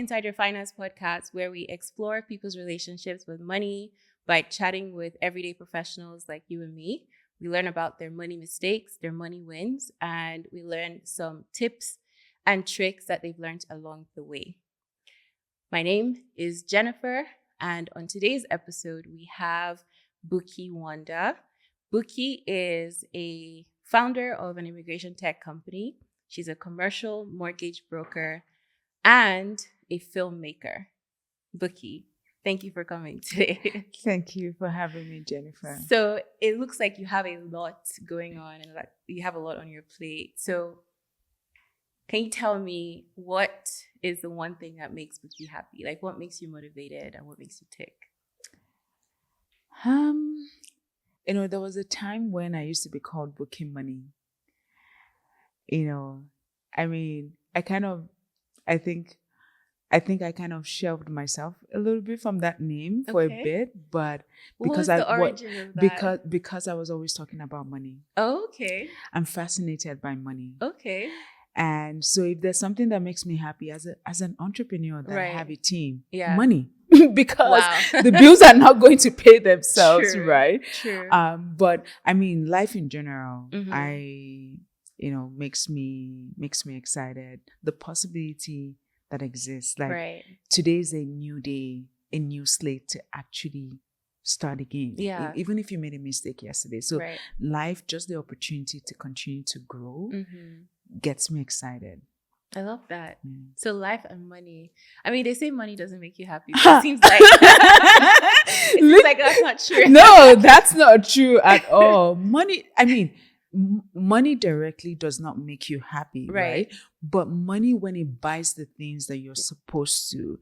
Inside Your Finance podcast, where we explore people's relationships with money by chatting with everyday professionals like you and me. We learn about their money mistakes, their money wins, and we learn some tips and tricks that they've learned along the way. My name is Jennifer, and on today's episode, we have Bukky Wonda. Bukky is a founder of an immigration tech company. She's a commercial mortgage broker and a filmmaker. Bukky, thank you for coming today. Thank you for having me, Jennifer. So it looks like you have a lot going on and like you have a lot on your plate. So can you tell me what is the one thing that makes Bukky happy? Like what makes you motivated and what makes you tick? There was a time when I used to be called Bukky Money. I think I kind of shelved myself a little bit from that name for a bit, but because because I was always talking about money. Oh, okay. I'm fascinated by money. Okay. And so if there's something that makes me happy as an entrepreneur, that I have a team, money. Because the bills are not going to pay themselves, true, right? True. But life in general, makes me excited. The possibility that exists, like today's a new day, a new slate to actually start again. Yeah. Even if you made a mistake yesterday. So life, just the opportunity to continue to grow, gets me excited. I love that. So life and money. They say money doesn't make you happy, but it seems like that's not true. No, that's not true at all. Money directly does not make you happy, right? But money, when it buys the things that you're supposed to,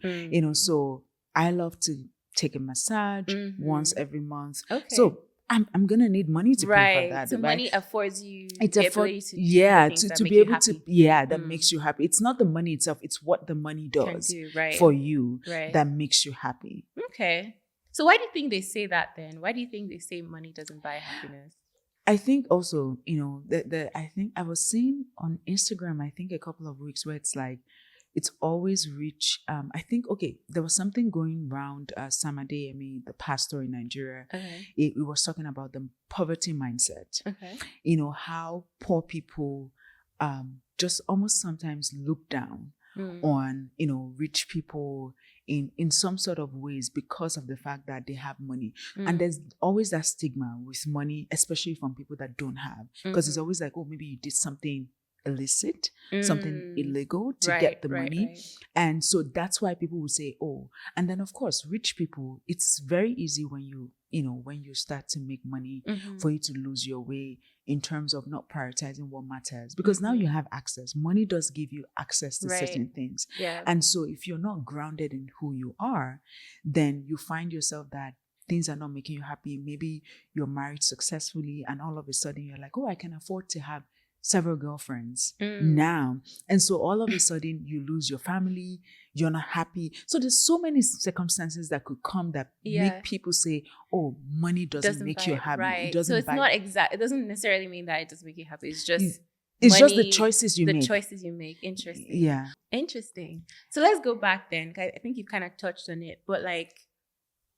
so I love to take a massage once every month. Okay. So I'm gonna need money to pay for that. So money affords you the ability to do to be able to that makes you happy. It's not the money itself, it's what the money does for you that makes you happy. Okay. So why do you think they say that then? Why do you think they say money doesn't buy happiness? I think also, I think I was seeing on Instagram, I think a couple of weeks where it's like, it's always rich. I think, there was something going around Sam Adeyemi, the pastor in Nigeria. Okay. It was talking about the poverty mindset. Okay. How poor people just almost sometimes look down on, rich people in some sort of ways because of the fact that they have money. And there's always that stigma with money, especially from people that don't have. Because it's always like, maybe you did something illicit, something illegal to get the money. Right. And so that's why people will say, and then of course, rich people, it's very easy when you start to make money for you to lose your way in terms of not prioritizing what matters. Because now you have access. Money does give you access to certain things. Yeah. And so if you're not grounded in who you are, then you find yourself that things are not making you happy. Maybe you're married successfully and all of a sudden you're like, I can afford to have several girlfriends now. And so all of a sudden you lose your family, you're not happy. So there's so many circumstances that could come that make people say, money doesn't make you happy. Right. It doesn't so it's not exact. It doesn't necessarily mean that it doesn't make you happy. It's just it's just the choices you make. The choices you make. Interesting. Yeah. Interesting. So let's go back then. I think you've kind of touched on it, but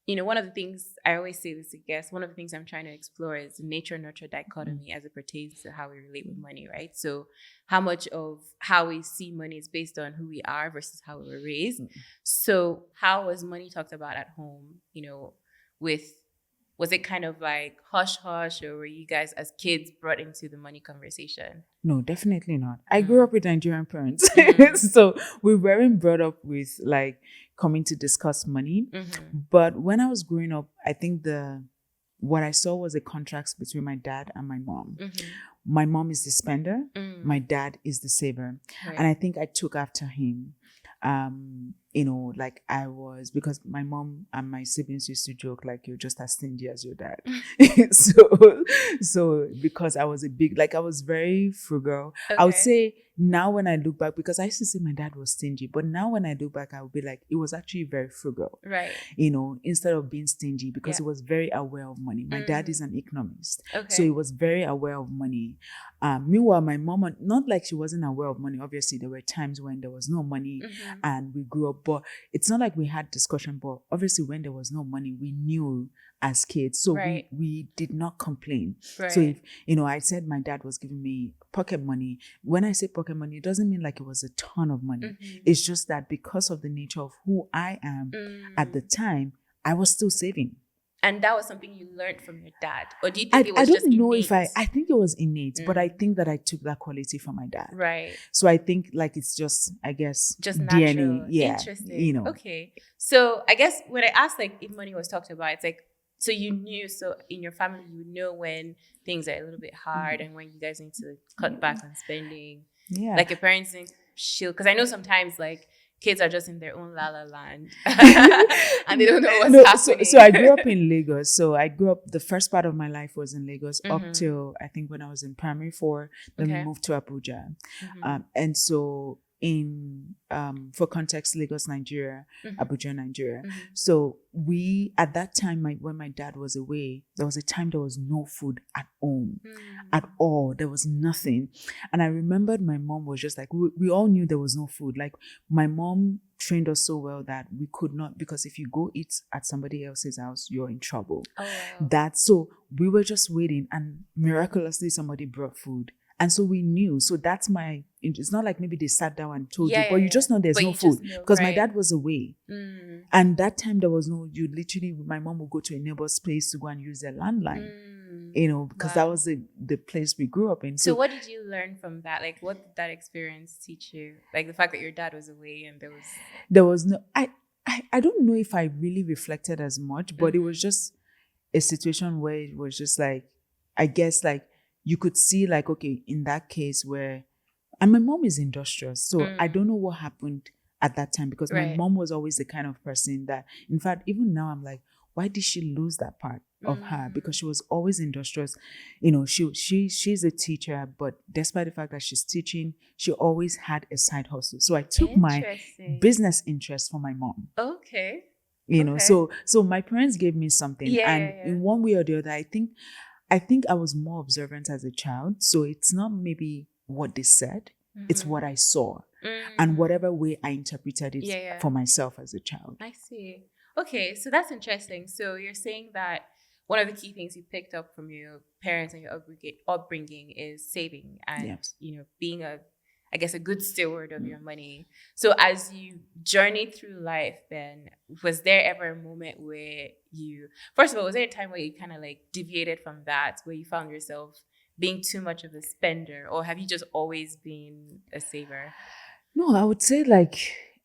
one of the things, I always say this to guests, one of the things I'm trying to explore is the nature-nurture dichotomy as it pertains to how we relate with money, right? So how much of how we see money is based on who we are versus how we were raised. So how was money talked about at home, was it kind of like hush-hush, or were you guys as kids brought into the money conversation? No, definitely not. I grew up with Nigerian parents. So we weren't brought up with coming to discuss money. But when I was growing up, I think what I saw was a contrast between my dad and my mom. My mom is the spender. My dad is the saver. Right. And I think I took after him. I was, because my mom and my siblings used to joke you're just as stingy as your dad. So because I was I was very frugal. Okay. I would say now when I look back, because I used to say my dad was stingy, but now when I look back, I would be like, it was actually very frugal. Right. Instead of being stingy, because he was very aware of money. My dad is an economist. Okay. So he was very aware of money. Meanwhile, my mom, not like she wasn't aware of money. Obviously, there were times when there was no money and we grew up but it's not like we had discussion. But obviously, when there was no money, we knew as kids, so we did not complain. So if I said my dad was giving me pocket money. When I say pocket money, it doesn't mean like it was a ton of money. It's just that because of the nature of who I am at the time, I was still saving. And that was something you learned from your dad? Or do you think it was just innate? I don't know if I think it was innate, but I think that I took that quality from my dad. Right. So I think like it's just, I guess, just DNA. Natural. Yeah. Interesting. Okay. So I guess when I asked like if money was talked about, it's like, so you knew, so in your family, you know when things are a little bit hard and when you guys need to cut back on spending. Yeah. Like your parents didn't shield, because I know sometimes like kids are just in their own la la land and they don't know what's happening. So I grew up in Lagos. So I grew up, the first part of my life was in Lagos up till I think when I was in primary 4. Then we moved to Abuja. And so for context, Lagos, Nigeria, Abuja, Nigeria. So we, at that time, when my dad was away, there was a time there was no food at home at all. There was nothing. And I remembered my mom was just like, we all knew there was no food. Like my mom trained us so well that we could not, because if you go eat at somebody else's house, you're in trouble. Oh, wow. So we were just waiting, and miraculously somebody brought food. And so we knew. So that's it's not like maybe they sat down and told you, but you just know there's no food. Because my dad was away. And that time there was no, my mom would go to a neighbor's place to go and use their landline. Because that was the place we grew up in. So what did you learn from that? Like, what did that experience teach you? Like the fact that your dad was away and there was no, I don't know if I really reflected as much, but it was just a situation where it was just like, I guess like, you could see like, okay, in that case and my mom is industrious. So I don't know what happened at that time, because my mom was always the kind of person that, in fact, even now I'm like, why did she lose that part of her? Because she was always industrious. She's a teacher, but despite the fact that she's teaching, she always had a side hustle. So I took my business interest from my mom. Okay. So my parents gave me something. In one way or the other, I think I was more observant as a child. So it's not maybe what they said, it's what I saw and whatever way I interpreted it for myself as a child. I see. Okay, so that's interesting. So you're saying that one of the key things you picked up from your parents and your upbringing is saving and, being a good steward of your money. So as you journeyed through life, then was there ever a moment where first of all, was there a time where you kind of like deviated from that, where you found yourself being too much of a spender, or have you just always been a saver? No, I would say like,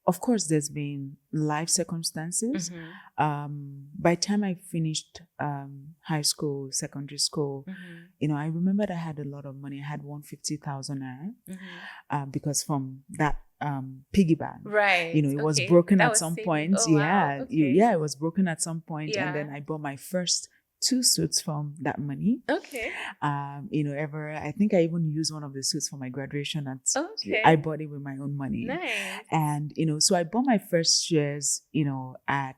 of course, there's been life circumstances. By the time I finished high school, secondary school, I remembered I had a lot of money. I had 150,000 naira because from that piggy bank, right? It was broken at some point. Oh, wow. Okay. It was broken at some point, and then I bought my first 2 suits from that money. Okay. I think I even used one of the suits for my graduation. I bought it with my own money. Nice. And, so I bought my first shares, at,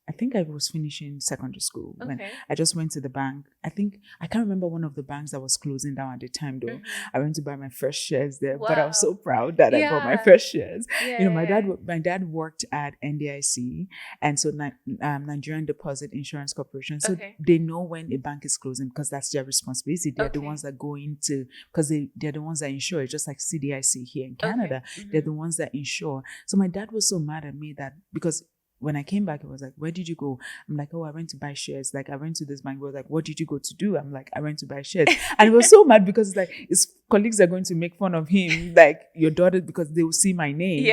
I think I was finishing secondary school when I just went to the bank. I can't remember one of the banks that was closing down at the time though. I went to buy my first shares there, but I was so proud that I bought my first shares. My dad worked at NDIC, and so Nigerian Deposit Insurance Corporation. So they know when a bank is closing because that's their responsibility. They're the ones that go into, because they're the ones that insure. It's just like CDIC here in Canada. They're the ones that insure. So my dad was so mad at me that because when I came back, it was like, where did you go? I'm like, oh, I went to buy shares. Like, I went to this bank. He was like, what did you go to do? I'm like, I went to buy shares. And he was so mad because it's like, his colleagues are going to make fun of him, like your daughter, because they will see my name,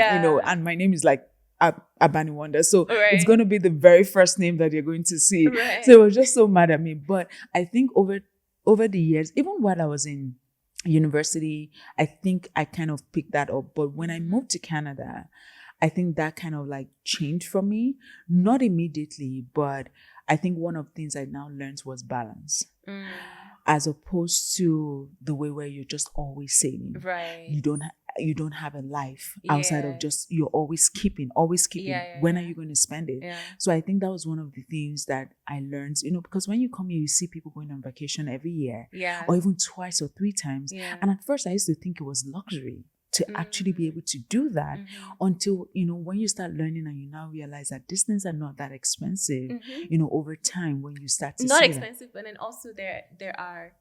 and my name is like Bukky Wonda. So it's going to be the very first name that you're going to see. Right. So he was just so mad at me. But I think over the years, even while I was in university, I think I kind of picked that up. But when I moved to Canada, I think that kind of like changed for me, not immediately, but I think one of the things I now learned was balance, as opposed to the way where you're just always saving. Right. You don't have a life outside of just, you're always keeping. When are you going to spend it? So I think that was one of the things that I learned, because when you come here, you see people going on vacation every year, or even twice or 3 times. And at first I used to think it was luxury. to actually be able to do that until, when you start learning and you now realize that these things are not that expensive, over time when you start to not see expensive, but then also there are,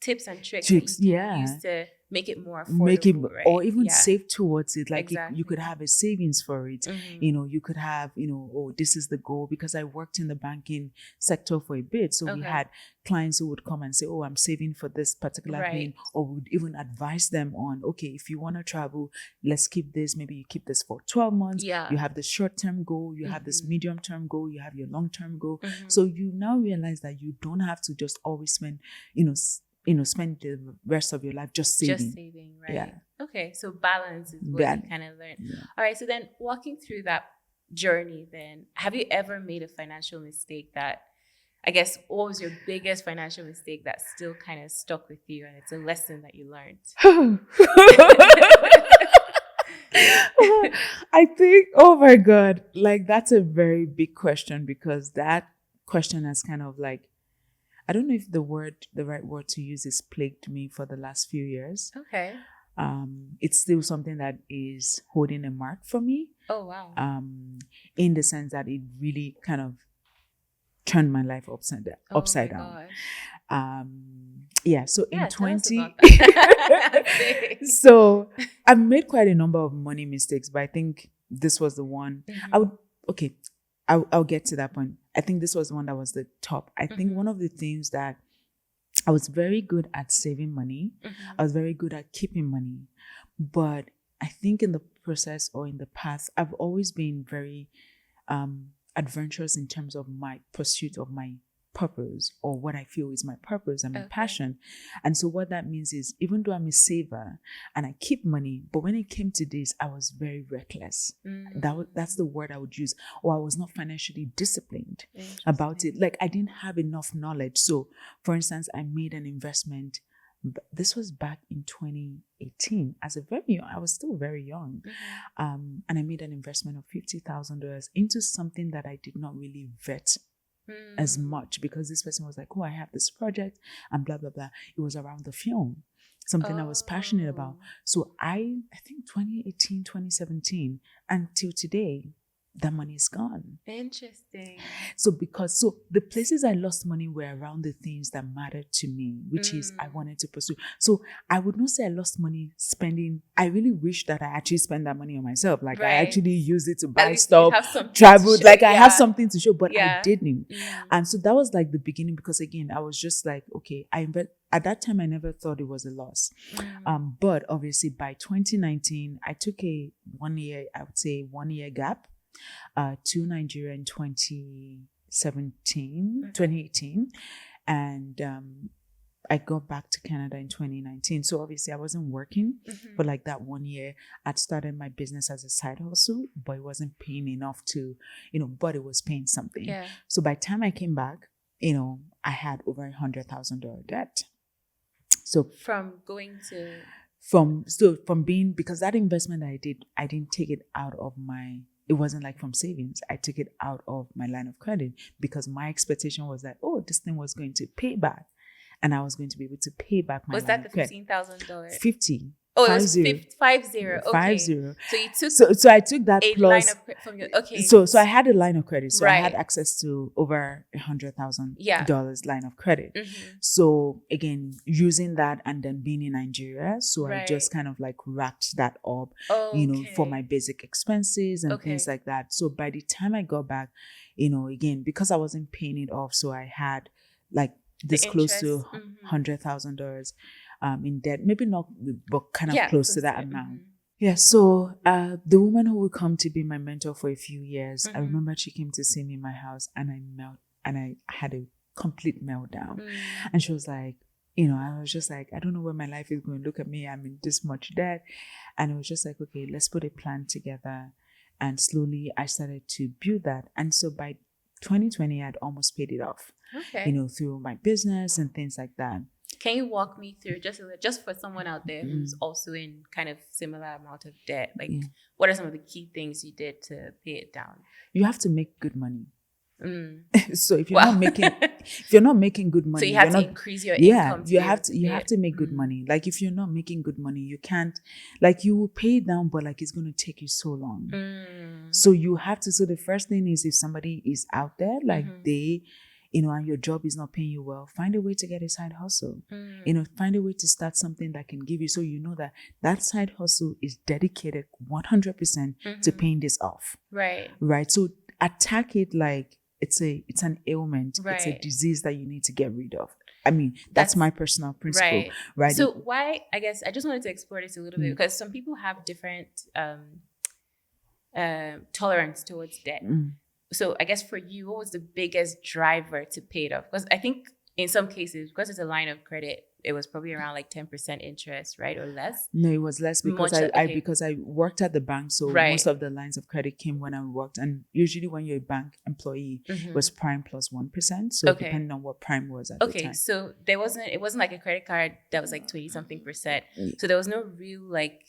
tips and tricks that that you can use to make it more affordable, make it, right? or even save towards it. Like Exactly. you could have a savings for it. You could have, oh, this is the goal, because I worked in the banking sector for a bit. So we had clients who would come and say, oh, I'm saving for this particular thing, or would even advise them on, okay, if you want to travel, let's keep this. Maybe you keep this for 12 months. Yeah. You have the short-term goal, you have this medium-term goal, you have your long-term goal. So you now realize that you don't have to just always spend, spend the rest of your life just saving. Just saving, right? Yeah. Okay, so balance is what you kind of learn. Yeah. All right, so then walking through that journey, then have you ever made a financial mistake that, I guess, what was your biggest financial mistake that still kind of stuck with you and it's a lesson that you learned? I think, oh my God, like that's a very big question, because that question has kind of like, I don't know if the right word to use is plagued me for the last few years. Okay. It's still something that is holding a mark for me. Oh, wow. In the sense that it really kind of turned my life upside down. So in 20 so I've made quite a number of money mistakes, but I think this was the one. I'll get to that point. I think this was the one that was the top. I think one of the things that I was very good at saving money. I was very good at keeping money. But I think in the process or in the past, I've always been very adventurous in terms of my pursuit of my purpose, or what I feel is my purpose and my passion. And so what that means is, even though I'm a saver and I keep money, but when it came to this, I was very reckless. That's the word I would use. Or I was not financially disciplined about it. Like I didn't have enough knowledge. So for instance, I made an investment. This was back in 2018. I was still very young. And I made an investment of $50,000 into something that I did not really vet as much, because this person was like, oh, I have this project and blah, blah, blah. It was around the film, something I was passionate about. So I think 2018, 2017, until today, that money is gone. Interesting. So the places I lost money were around the things that mattered to me, which is I wanted to pursue. So I would not say I lost money spending. I really wish that I actually spent that money on myself. Like I actually used it to buy stuff, traveled. Like I have something to show, but I didn't. And so that was like the beginning, because again, I was just like, okay, at that time, I never thought it was a loss. But obviously by 2019, I took a 1 year gap to Nigeria in 2018, and I got back to Canada in 2019. So obviously I wasn't working for like that 1 year. I'd started my business as a side hustle, but it wasn't paying enough to, but it was paying something. Yeah. So by the time I came back, I had over $100,000 debt. So because that investment I didn't take it out of it wasn't like from savings. I took it out of my line of credit, because my expectation was that, oh, this thing was going to pay back, and I was going to be able to pay back my Was line that the $15,000? 50. Oh, it was 50. Okay. 50. So you took so I took that a plus line of credit from your, okay. So I had a line of credit. So I had access to over $100,000 line of credit. So again, using that and then being in Nigeria, so I just kind of like racked that up, for my basic expenses and things like that. So by the time I got back, again, because I wasn't paying it off, so I had like this close to $100,000 in debt, maybe not, but kind of close to that amount. Yeah, so the woman who would come to be my mentor for a few years, I remember she came to see me in my house, and I had a complete meltdown. And she was like, I was just like, I don't know where my life is going. Look at me, I'm in this much debt. And it was just like, okay, let's put a plan together. And slowly I started to build that. And so by 2020, I'd almost paid it off, through my business and things like that. Can you walk me through, just for someone out there who's also in kind of similar amount of debt? Like, what are some of the key things you did to pay it down? You have to make good money. So if you're not making good money, so you have to increase your income. You have to make good money. Like if you're not making good money, you can't, like you will pay it down, but like it's going to take you so long. So you have to. So the first thing is, if somebody is out there, like they, and your job is not paying you well, find a way to get a side hustle. Find a way to start something that can give you, so you know that side hustle is dedicated 100% to paying this off. Right. So attack it like it's an ailment. It's a disease that you need to get rid of. I mean, that's my personal principle. Right. So why, I guess I just wanted to explore this a little bit, because some people have different tolerance towards debt. So I guess for you, what was the biggest driver to pay it off? Because I think in some cases, because it's a line of credit, it was probably around like 10% interest, right? Or less? No, it was less because I worked at the bank. So most of the lines of credit came when I worked. And usually when you're a bank employee, it was prime plus 1%. So depending on what prime was at the time. So it wasn't like a credit card that was like 20 something percent. So there was no real like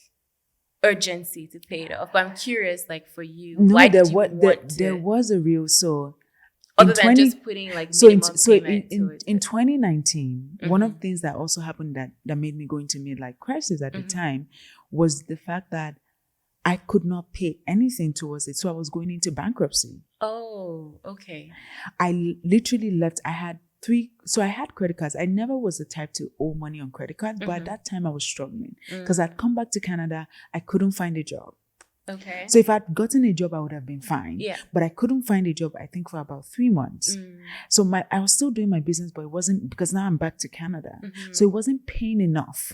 urgency to pay it off. But I'm curious, like for you, why did you want to? There was a real, so other than just putting like minimum payment in 2019, one of the things that also happened that made me go into midlife crisis at the time was the fact that I could not pay anything towards it. So I was going into bankruptcy. Oh, okay. I literally left. I had credit cards. I never was the type to owe money on credit cards, but at that time I was struggling because I'd come back to Canada. I couldn't find a job. Okay. So if I'd gotten a job, I would have been fine. Yeah. But I couldn't find a job, I think, for about 3 months. So I was still doing my business, but it wasn't, because now I'm back to Canada. So it wasn't paying enough,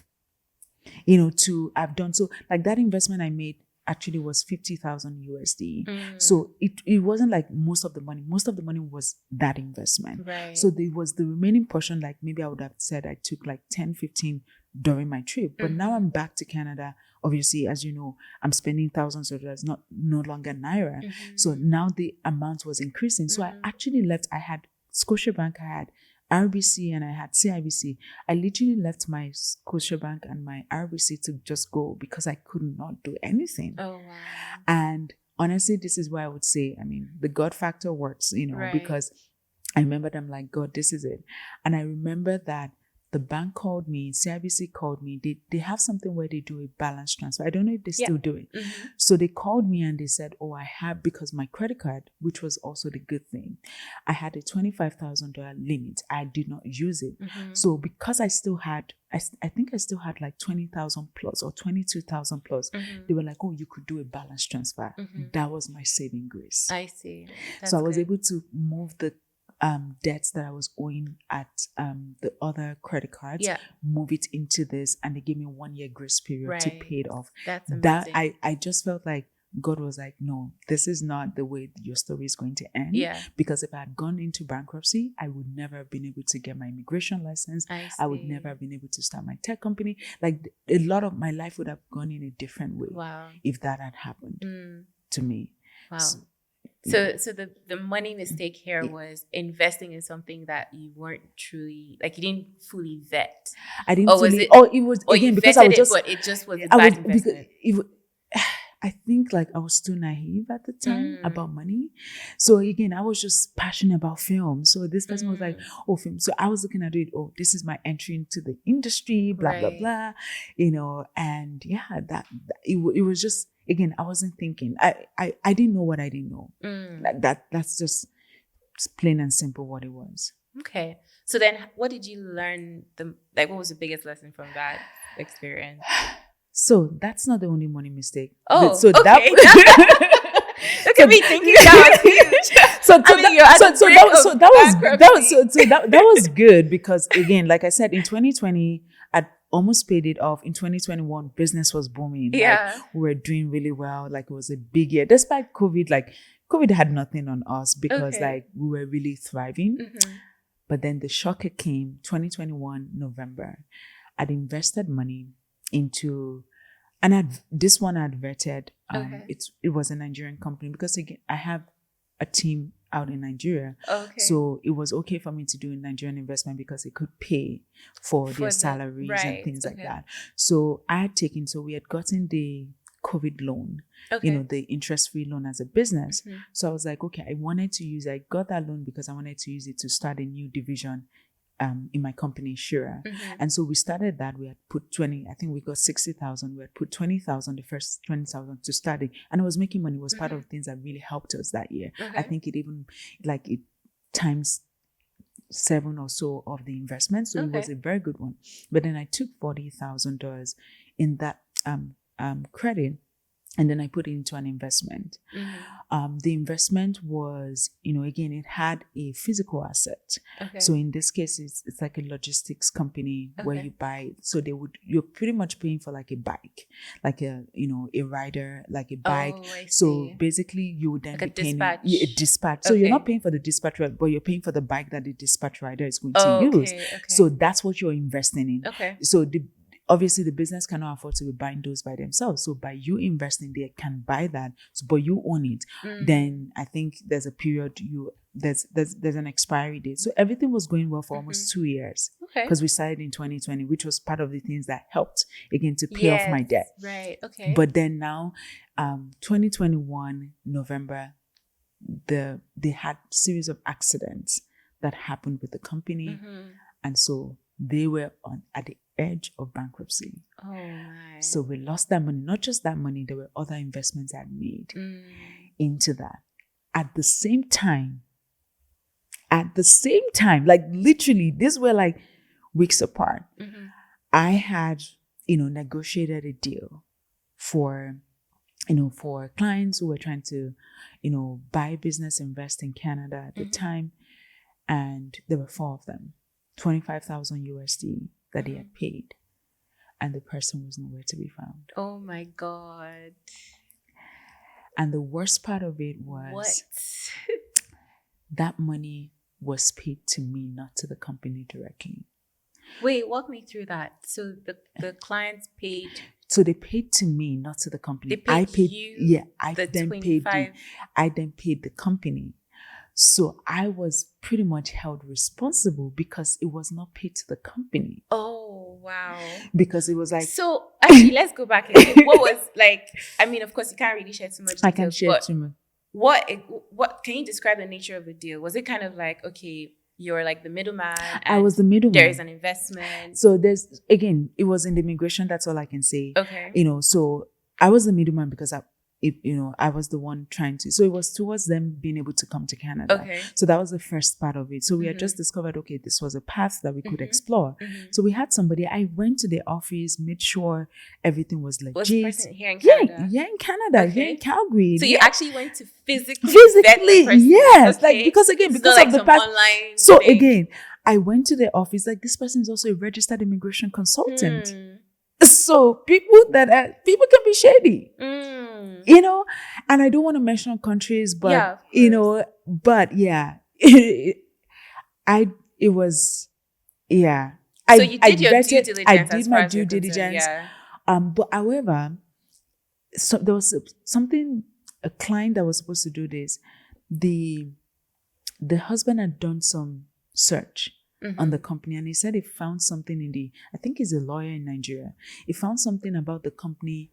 to have done. So like that investment I made actually was 50,000 USD. So it wasn't like most of the money. Most of the money was that investment. Right. So there was the remaining portion, like maybe I would have said I took like 10, 15 during my trip. But now I'm back to Canada. Obviously, as you know, I'm spending thousands of dollars, no longer Naira. So now the amount was increasing. So I actually left. I had Scotiabank, I had RBC, and I had CIBC. I literally left my Scotiabank and my RBC to just go because I could not do anything. Oh, wow. And honestly, this is why I would say, I mean, the God factor works, because I remember them like, God, this is it. And I remember that the bank called me, CIBC called me. They have something where they do a balance transfer. I don't know if they still do it. So they called me and they said, oh, I have, because my credit card, which was also the good thing, I had a $25,000 limit. I did not use it. So because I still had, I think I still had like 20,000 plus or 22,000 plus, they were like, oh, you could do a balance transfer. That was my saving grace. I see. So I was able to move the debts that I was owing at the other credit cards, move it into this, and they gave me 1 year grace period to pay it off. That's amazing. That I just felt like God was like, no, this is not the way your story is going to end. Because if I had gone into bankruptcy, I would never have been able to get my immigration license. I would never have been able to start my tech company. Like a lot of my life would have gone in a different way if that had happened to me. Wow. So the money mistake here was investing in something that you weren't truly, like you didn't fully vet. I didn't fully. It was again because I was just. But it just was a bad investment. I think like I was too naive at the time about money. So again, I was just passionate about film. So this person was like, oh, film. So I was looking at it, oh, this is my entry into the industry, blah, blah, blah, and that it was just, again, I wasn't thinking. I didn't know what I didn't know. Like that's just plain and simple what it was. Okay. So then what did you learn? What was the biggest lesson from that experience? So that's not the only money mistake. Oh, so okay. Look at me thinking that was huge. That was good because again, like I said, in 2020, I almost paid it off. In 2021, business was booming. Yeah, like, we were doing really well. Like it was a big year, despite COVID. Like COVID had nothing on us because like we were really thriving. But then the shocker came 2021 November. I'd invested money into, and this one I'd vetted. It was a Nigerian company because again I have a team out in Nigeria, so it was okay for me to do a Nigerian investment because it could pay for their salaries and things like that. So I had taken, so we had gotten the COVID loan, Okay. the interest-free loan as a business. So I was like, okay, I got that loan because I wanted to use it to start a new division in my company, Shira. And so we started that. We had put 20, I think we got 60,000. We had put 20,000, the first 20,000 to start it. And I was making money. It was part of the things that really helped us that year. I think it even, it times 7 or so of the investment. So it was a very good one. But then I took $40,000 in that credit, and then I put it into an investment. The investment was, again, it had a physical asset. So in this case, it's like a logistics company where you buy. So you're pretty much paying for like a bike, like a rider, like a bike. So basically, you would then like be paying a dispatch. So you're not paying for the dispatch rider, but you're paying for the bike that the dispatch rider is going to use. So that's what you're investing in. So obviously, the business cannot afford to be buying those by themselves. So by you investing, they can buy that, but you own it. Then I think there's a period there's an expiry date. So everything was going well for almost 2 years because we started in 2020, which was part of the things that helped again to pay off my debt. Right. Okay. But then now, 2021 November, they had a series of accidents that happened with the company, and so they were at the edge of bankruptcy. Oh my. So we lost that money. Not just that money, there were other investments I had made into that. At the same time, like literally, these were like weeks apart. I had, negotiated a deal for clients who were trying to, buy business, invest in Canada at the time. And there were 4 of them, 25,000 USD that they had paid, and the person was nowhere to be found. Oh my God. And the worst part of it was that money was paid to me, not to the company directly. Wait, walk me through that. So the clients paid. So they paid to me, not to the company. They paid you. Yeah, I the then 25. I then paid the company. So I was pretty much held responsible because it was not paid to the company. Oh, wow. Because it was like... So actually, let's go back. What was like, I mean, of course, you can't really share too much details. I can't share too much. What can you describe the nature of the deal? Was it kind of like, okay, you're like the middleman? I was the middleman. There is an investment. So it was in the immigration. That's all I can say. Okay. So I was the middleman because I was the one trying to. So it was towards them being able to come to Canada. Okay. So that was the first part of it. So we had just discovered, okay, this was a path that we could explore. So we had somebody. I went to the office, made sure everything was legit. Was the person here in Canada? Yeah, in Canada, here in Calgary. So you actually went to physically yes, okay. like because like of the past. Online so thing. Again, I went to the office. Like this person is also a registered immigration consultant. So people can be shady, and I don't want to mention countries, but but yeah, it was, yeah. So you did your due diligence. I did my due diligence. But however, so there was a client that was supposed to do this. The husband had done some search on the company, and he said he found something I think he's a lawyer in Nigeria. He found something about the company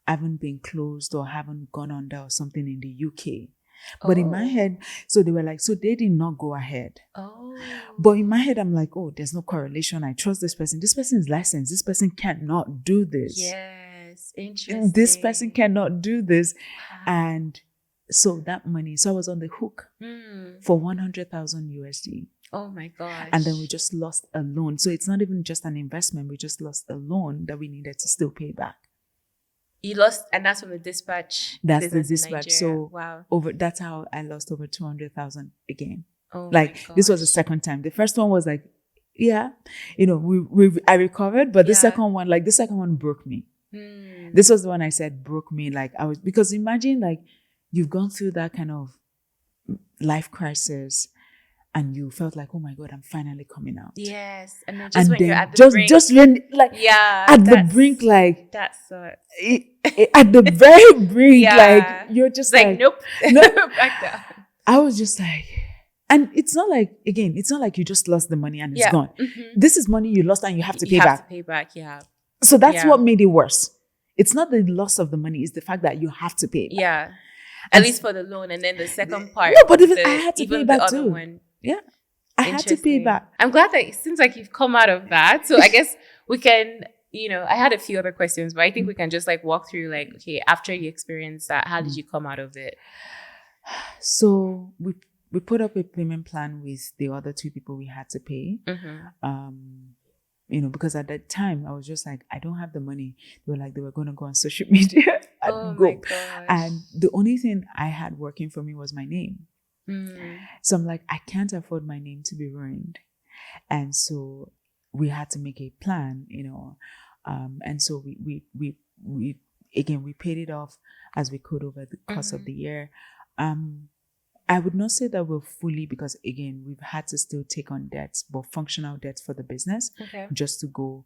haven't been closed or haven't gone under or something in the UK. But in my head, so they were like, so they did not go ahead. But in my head, I'm like, oh, there's no correlation. I trust this person. This person is licensed. This person cannot do this. Yes, interesting. This person cannot do this. And so that money, so I was on the hook for 100,000 USD. Oh my gosh. And then we just lost a loan. So it's not even just an investment. We just lost a loan that we needed to still pay back. You lost, and that's from the dispatch. That's the dispatch. So wow. That's how I lost over 200,000 again. Oh like this was the second time. The first one was like, yeah, I recovered, but the second one broke me. This was the one I said broke me. Like because imagine like you've gone through that kind of life crisis. And you felt like, oh my God, I'm finally coming out. Yes, and then just when you're at the brink, the brink, like that sucks. At the very brink, like you're just like nope, back down. I was just like, and it's not like you just lost the money and it's gone. This is money you lost and you have to pay back. Yeah. So that's what made it worse. it's not the loss of the money, it's the fact that you have to pay it back. Yeah. At least for the loan, and then the second part. No, but I had to pay it back too. One. Yeah, I had to pay it back. I'm glad that it seems like you've come out of that. So I guess we can, I had a few other questions, but I think we can just like walk through like, okay, after you experienced that, how did you come out of it? So we put up a payment plan with the other 2 people we had to pay. Because at that time I was just like, I don't have the money. They were going to go on social media and go. My gosh. And the only thing I had working for me was my name. So I'm like, I can't afford my name to be ruined. And so we had to make a plan, and so we paid it off as we could over the course of the year. I would not say that we're fully, because again, we've had to still take on debts, but functional debts for the business, just to go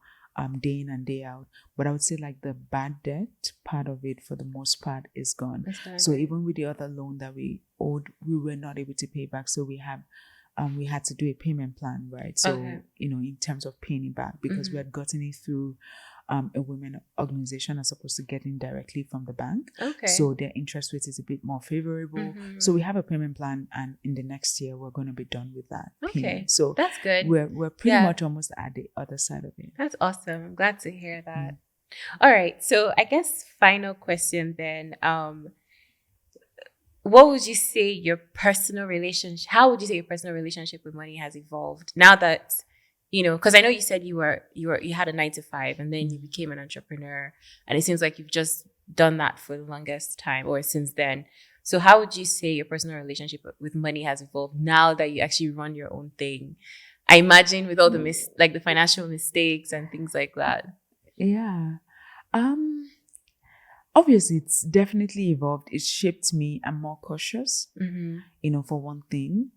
day in and day out. But I would say like the bad debt part of it, for the most part, is gone. So even with the other loan that we owed, we were not able to pay back. So we had to do a payment plan, right? So, in terms of paying it back, because we had gotten it through a women organization as opposed to getting directly from the bank. So their interest rate is a bit more favorable. So we have a payment plan, and in the next year we're going to be done with that payment. So that's good. We're pretty much almost at the other side of it. That's awesome. I'm glad to hear that. All right. So I guess final question then. What would you say your personal relationship? How would you say your personal relationship with money has evolved now that, because I know you said you had a 9-to-5 and then you became an entrepreneur, and it seems like you've just done that for the longest time or since then. So how would you say your personal relationship with money has evolved now that you actually run your own thing? I imagine with all the the financial mistakes and things like that. Yeah. Obviously, it's definitely evolved. It shaped me. I'm more cautious, for one thing.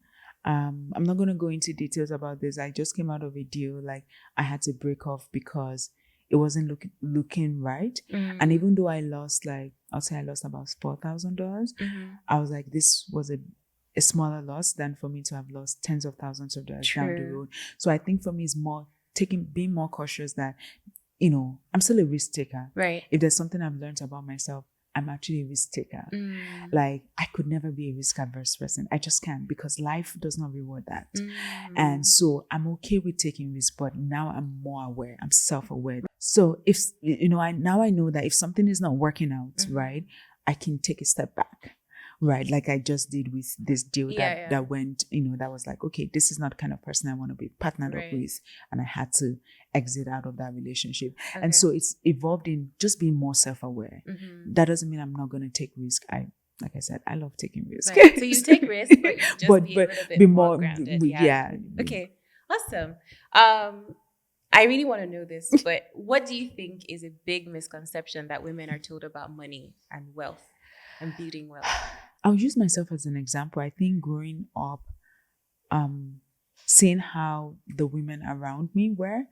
I'm not going to go into details about this. I just came out of a deal. Like, I had to break off because it wasn't looking right. And even though I lost, I'll say I lost about $4,000, I was like, this was a smaller loss than for me to have lost tens of thousands of dollars down the road. So I think for me, it's more being more cautious that, I'm still a risk taker. Right. If there's something I've learned about myself, I'm actually a risk taker. Like, I could never be a risk averse person. I just can't, because life does not reward that. And so I'm okay with taking risks, but now I'm more aware. I'm self-aware. So if, I know that if something is not working out, right, I can take a step back. Right, like I just did with this deal that went, that was like, okay, this is not the kind of person I want to be partnered up with, and I had to exit out of that relationship. And so it's evolved in just being more self-aware. That doesn't mean I'm not going to take risk. Like I said, I love taking risk. Right. So you take risk, but you just but be a little bit more grounded. Okay, awesome. I really want to know this, but what do you think is a big misconception that women are told about money and wealth and building wealth? I'll use myself as an example. I think growing up, seeing how the women around me were,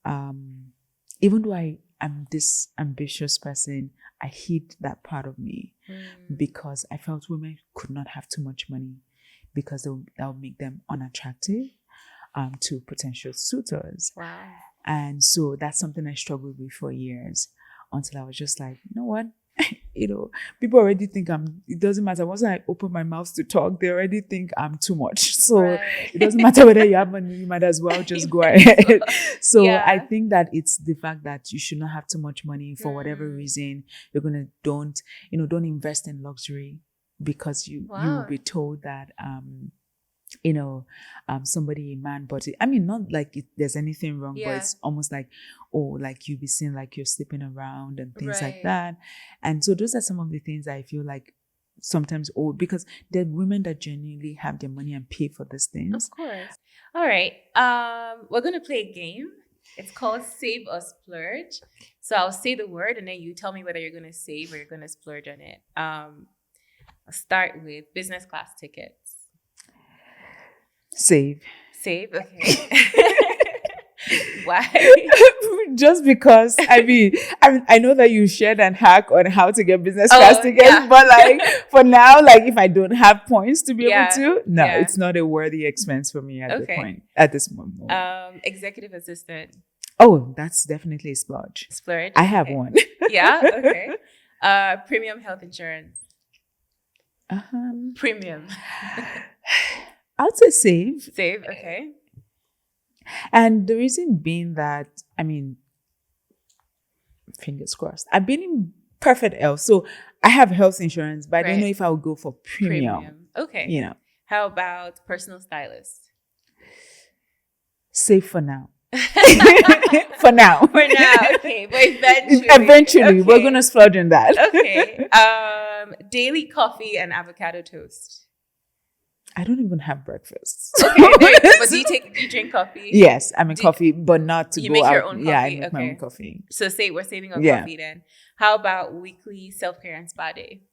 even though I'm this ambitious person, I hid that part of me because I felt women could not have too much money because that would make them unattractive to potential suitors. Wow. And so that's something I struggled with for years until I was just like, you know what? People already think it doesn't matter. Once I open my mouth to talk, they already think I'm too much. So it doesn't matter whether you have money, you might as well just go ahead. So I think that it's the fact that you should not have too much money for whatever reason. You're going to don't invest in luxury because you will be told that, somebody, a man, but not like there's anything wrong, but it's almost like, like you be seen like you're sleeping around and things like that. And so those are some of the things I feel like sometimes because there are women that genuinely have their money and pay for these things. Of course. All right. We're going to play a game. It's called Save or Splurge. So I'll say the word and then you tell me whether you're going to save or you're going to splurge on it. I'll start with business class tickets. Save. Okay. Why? Just because I know that you shared an hack on how to get business class tickets, but for now, if I don't have points to be able to, it's not a worthy expense for me at this moment. Executive assistant. Oh, that's definitely a splurge. Splurge. I have Okay. one. Yeah. Okay. Premium health insurance. Premium. I'd say save. Save. Okay. And the reason being that, I mean, fingers crossed, I've been in perfect health. So I have health insurance, but I don't know if I would go for premium. Okay. You know. How about personal stylist? Save for now. For now. For now. Okay. But eventually. Eventually, we're going to splurge on that. Okay. Daily coffee and avocado toast. I don't even have breakfast. Okay, but do you drink coffee? Yes, I mean coffee, but not to you go make out. Your own coffee? Yeah, I make my own coffee. So we're saving on coffee then. How about weekly self-care and spa day?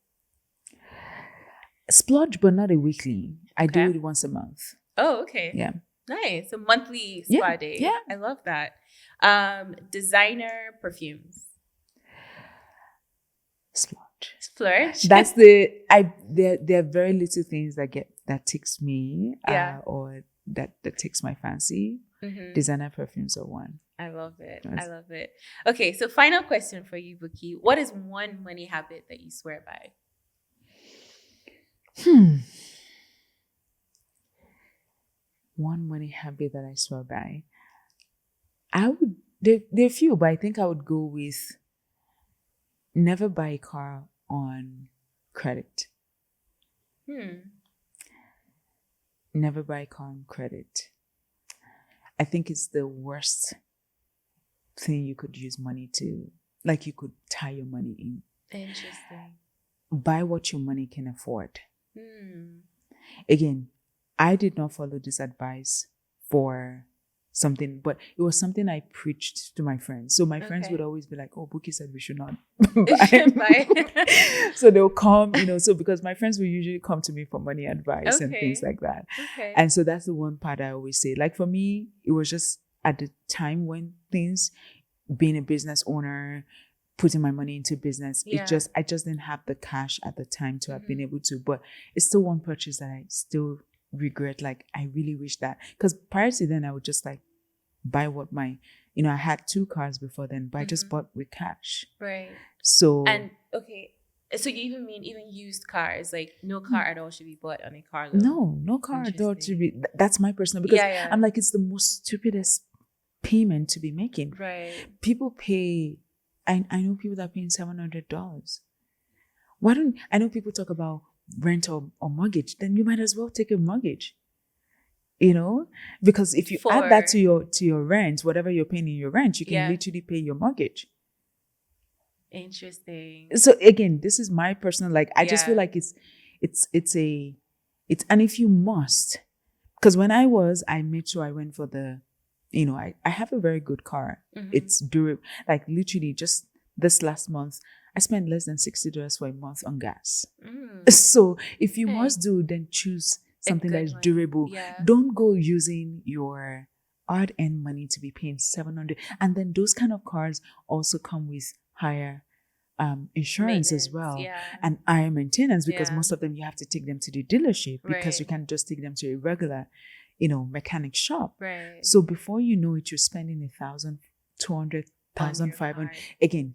Splurge, but not a weekly. I do it once a month. Oh, okay. Yeah. Nice. A monthly spa day. Yeah. I love that. Designer perfumes. Splurge. That's there are very little things that ticks me or that takes my fancy. Mm-hmm. Designer perfumes are one. I love it. I love it. Okay, so final question for you, Bukky. What is one money habit that you swear by? One money habit that I swear by. There are a few, but I think I would go with never buy a car on credit. Never buy a car on credit. I think it's the worst thing you could use money to. Like you could tie your money in. Interesting. Buy what your money can afford. Again, I did not follow this advice for something, but it was something I preached to my friends. So my friends would always be like, "Oh, Bukky said we should not buy." So they'll come, so because my friends will usually come to me for money advice and things like that. And so that's the one part I always say. Like for me, it was just at the time when things, being a business owner, putting my money into business, I just didn't have the cash at the time to have been able to. But it's still one purchase that I still regret. Like I really wish that, because prior to then I would just like buy what my, I had 2 cars before then, but I just bought with cash. Right. So so you even mean used cars, like no car at all should be bought on a car loan? No car at all should be. That's my personal, because I'm like, it's the most stupidest payment to be making. Right. People pay. I know people that are paying $700. Why don't I know people talk about rent or mortgage? Then you might as well take a mortgage. Because if you add that to your rent, whatever you're paying in your rent, you can literally pay your mortgage. Interesting. So again, this is my personal, like, I just feel like it's and if you must, because when I made sure I went for the, I have a very good car. It's durable. Like literally just this last month, I spent less than $60 for a month on gas. So if you must do, then choose something that is durable. Don't go using your hard-earned money to be paying $700. And then those kind of cars also come with higher insurance as well, and higher maintenance, because most of them you have to take them to the dealership, because you can't just take them to a regular, mechanic shop. Right. So before you know it, you're spending $1,200, $1,500. Again,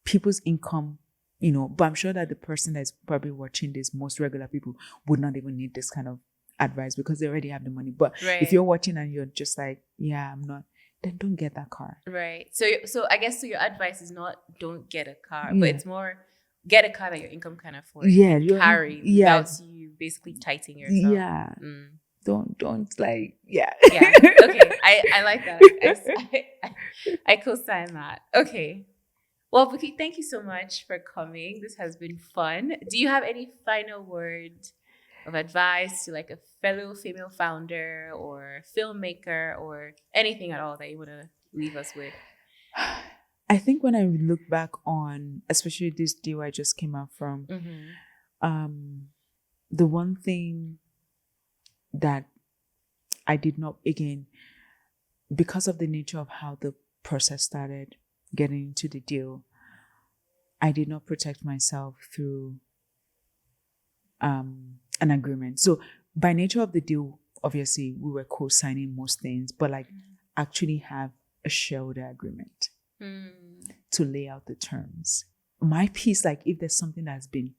people's income, but I'm sure that the person that's probably watching this, most regular people would not even need this kind of advice because they already have the money. But if you're watching and you're just like, I'm not, then don't get that car. Right. So I guess your advice is not don't get a car, but it's more get a car that your income can afford. Yeah. Carry without you basically tightening yourself. Yeah. Don't like, Yeah. Okay. I like that. I co-sign that. Okay. Well, Bukky, thank you so much for coming. This has been fun. Do you have any final word of advice to like a fellow female founder or filmmaker or anything at all that you want to leave us with? I think when I look back on, especially this deal I just came out from, the one thing that I did not, again, because of the nature of how the process started, getting into the deal, I did not protect myself through an agreement. So by nature of the deal, obviously we were co-signing most things, but like actually have a shareholder agreement Mm. to lay out the terms. My piece, like if there's something that's been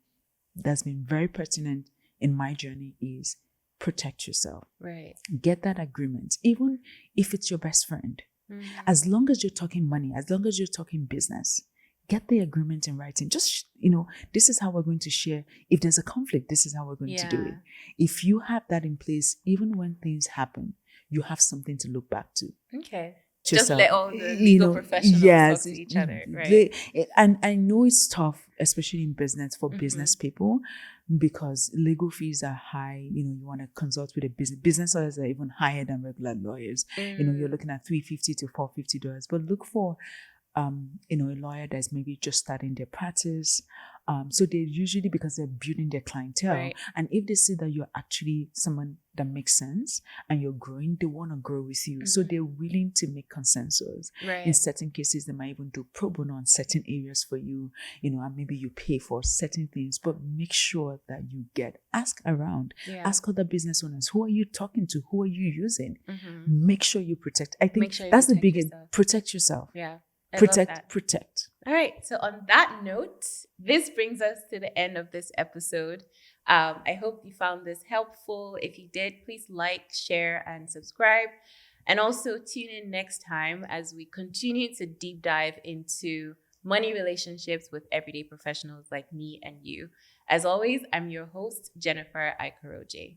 very pertinent in my journey, is protect yourself. Right. Get that agreement, even if it's your best friend. Mm. As long as you're talking money, as long as you're talking business, get the agreement in writing. Just, this is how we're going to share. If there's a conflict, this is how we're going to do it. If you have that in place, even when things happen, you have something to look back to. Okay. Just let all the legal professionals talk to each other, right? And I know it's tough, especially in business, for business people, because legal fees are high. You want to consult with a business lawyers are even higher than regular lawyers. You're looking at $350 to $450, but look for a lawyer that's maybe just starting their practice. So they usually, because they're building their clientele, right. And if they see that you're actually someone that makes sense and you're growing, they want to grow with you. So they're willing to make consensus. Right. In certain cases, they might even do pro bono on certain areas for you, and maybe you pay for certain things, but make sure that you ask around, ask other business owners, who are you talking to? Who are you using? Make sure you protect. I think that's the biggest, protect yourself. Yeah. Protect. All right. So on that note, this brings us to the end of this episode. I hope you found this helpful. If you did, please like, share, and subscribe. And also tune in next time as we continue to deep dive into money relationships with everyday professionals like me and you. As always, I'm your host, Jennifer Ikoroje.